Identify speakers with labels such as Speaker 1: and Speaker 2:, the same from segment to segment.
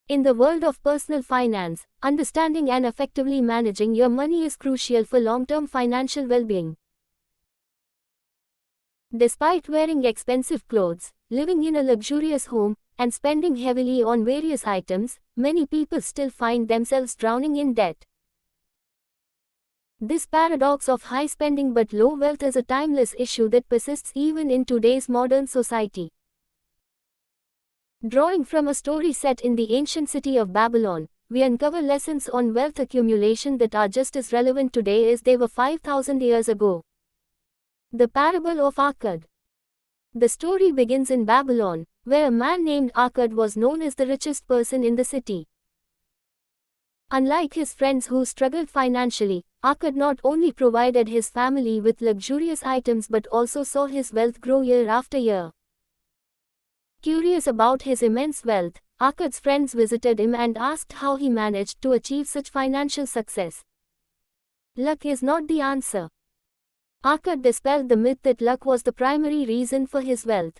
Speaker 1: In the world of personal finance, understanding and effectively managing your money is crucial for long-term financial well-being. Despite wearing expensive clothes, living in a luxurious home, and spending heavily on various items, many people still find themselves drowning in debt. This paradox of high spending but low wealth is a timeless issue that persists even in today's modern society. Drawing from a story set in the ancient city of Babylon, we uncover lessons on wealth accumulation that are just as relevant today as they were 5,000 years ago. The Parable of Akkad. The story begins in Babylon, where a man named Akkad was known as the richest person in the city. Unlike his friends who struggled financially, Akkad not only provided his family with luxurious items but also saw his wealth grow year after year. Curious about his immense wealth, Akkad's friends visited him and asked how he managed to achieve such financial success. Luck is not the answer. Akkad dispelled the myth that luck was the primary reason for his wealth.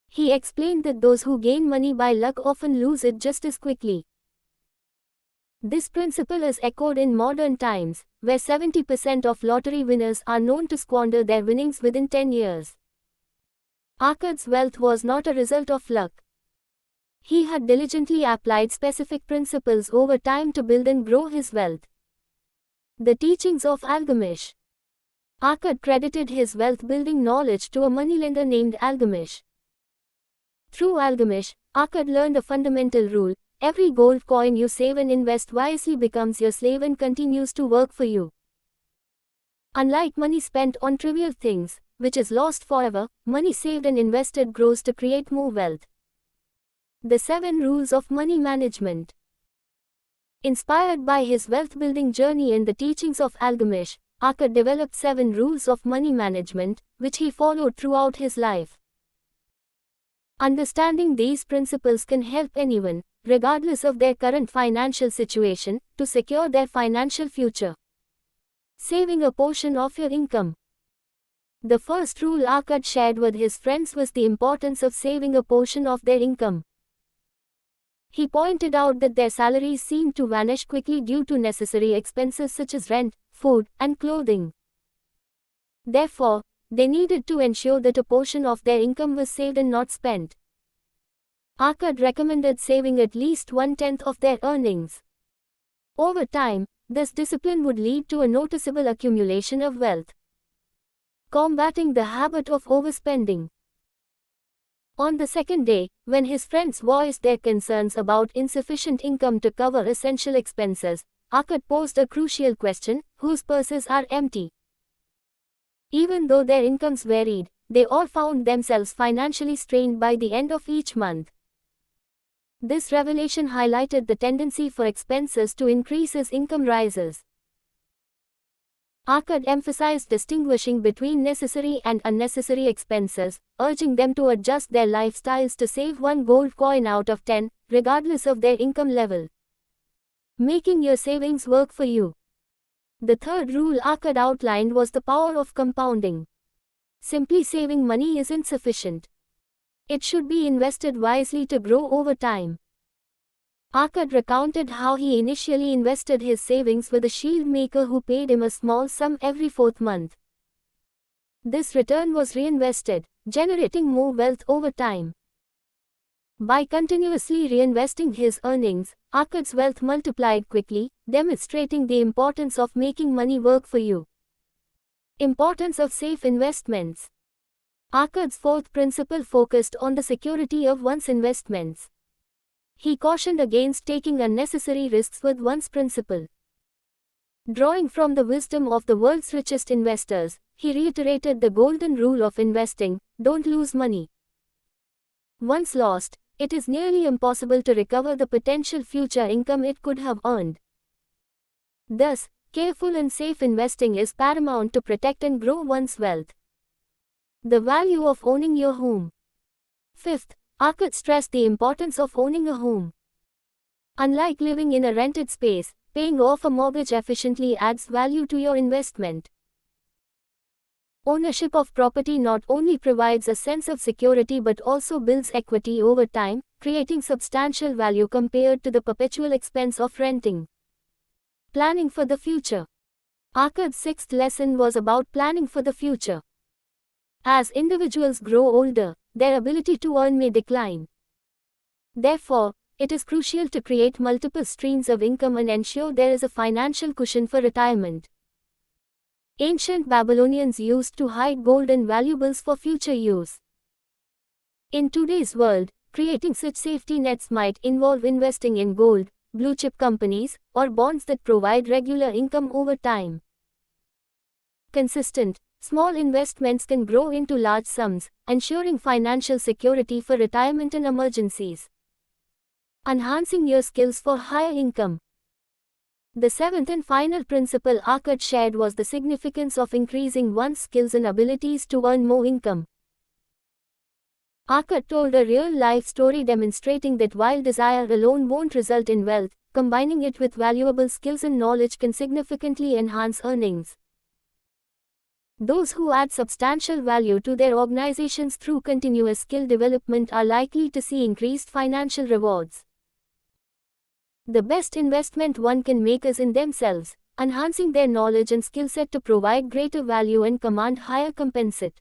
Speaker 1: He explained that those who gain money by luck often lose it just as quickly. This principle is echoed in modern times, where 70% of lottery winners are known to squander their winnings within 10 years. Akkad's wealth was not a result of luck. He had diligently applied specific principles over time to build and grow his wealth. The teachings of Algamish. Akkad credited his wealth-building knowledge to a moneylender named Algamish. Through Algamish, Akkad learned a fundamental rule: every gold coin you save and invest wisely becomes your slave and continues to work for you. Unlike money spent on trivial things, which is lost forever, money saved and invested grows to create more wealth. The 7 Rules of Money Management. Inspired by his wealth-building journey and the teachings of Algamish, Akkad developed 7 rules of money management, which he followed throughout his life. Understanding these principles can help anyone, regardless of their current financial situation, to secure their financial future. Saving a portion of your income. The first rule Akkad shared with his friends was the importance of saving a portion of their income. He pointed out that their salaries seemed to vanish quickly due to necessary expenses such as rent, food, and clothing. Therefore, they needed to ensure that a portion of their income was saved and not spent. Akkad recommended saving at least 1/10 of their earnings. Over time, this discipline would lead to a noticeable accumulation of wealth. Combating the habit of overspending. On the second day, when his friends voiced their concerns about insufficient income to cover essential expenses, Akkad posed a crucial question: whose purses are empty? Even though their incomes varied, they all found themselves financially strained by the end of each month. This revelation highlighted the tendency for expenses to increase as income rises. Akkad emphasized distinguishing between necessary and unnecessary expenses, urging them to adjust their lifestyles to save 1 gold coin out of 10, regardless of their income level. Making your savings work for you. The third rule Akkad outlined was the power of compounding. Simply saving money is insufficient. It should be invested wisely to grow over time. Akkad recounted how he initially invested his savings with a shield maker who paid him a small sum every 4th month. This return was reinvested, generating more wealth over time. By continuously reinvesting his earnings, Akkad's wealth multiplied quickly, demonstrating the importance of making money work for you. Importance of safe investments. Akkad's 4th principle focused on the security of one's investments. He cautioned against taking unnecessary risks with one's principal. Drawing from the wisdom of the world's richest investors, he reiterated the golden rule of investing: don't lose money. Once lost, it is nearly impossible to recover the potential future income it could have earned. Thus, careful and safe investing is paramount to protect and grow one's wealth. The value of owning your home. 5th, Akkad stressed the importance of owning a home. Unlike living in a rented space, paying off a mortgage efficiently adds value to your investment. Ownership of property not only provides a sense of security but also builds equity over time, creating substantial value compared to the perpetual expense of renting. Planning for the future. Akkad's sixth lesson was about planning for the future. As individuals grow older, their ability to earn may decline. Therefore, it is crucial to create multiple streams of income and ensure there is a financial cushion for retirement. Ancient Babylonians used to hide gold and valuables for future use. In today's world, creating such safety nets might involve investing in gold, blue-chip companies, or bonds that provide regular income over time. Consistent, small investments can grow into large sums, ensuring financial security for retirement and emergencies. Enhancing your skills for higher income. The seventh and final principle Akkad shared was the significance of increasing one's skills and abilities to earn more income. Akkad told a real-life story demonstrating that while desire alone won't result in wealth, combining it with valuable skills and knowledge can significantly enhance earnings. Those who add substantial value to their organizations through continuous skill development are likely to see increased financial rewards. The best investment one can make is in themselves, enhancing their knowledge and skill set to provide greater value and command higher compensate.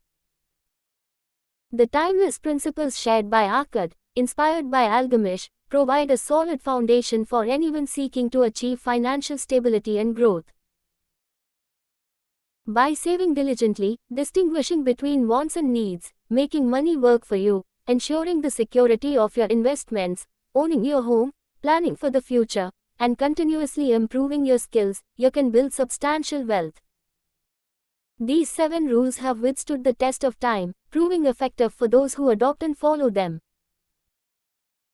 Speaker 1: The timeless principles shared by Akkad, inspired by Algamish, provide a solid foundation for anyone seeking to achieve financial stability and growth. By saving diligently, distinguishing between wants and needs, making money work for you, ensuring the security of your investments, owning your home, planning for the future, and continuously improving your skills, you can build substantial wealth. These 7 rules have withstood the test of time, proving effective for those who adopt and follow them.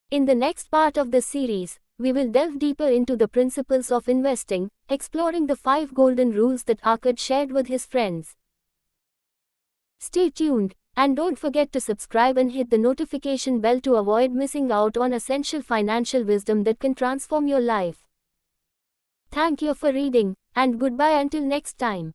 Speaker 1: In the next part of this series, we will delve deeper into the principles of investing, exploring the 5 golden rules that Akkad shared with his friends. Stay tuned, and don't forget to subscribe and hit the notification bell to avoid missing out on essential financial wisdom that can transform your life. Thank you for reading, and goodbye until next time.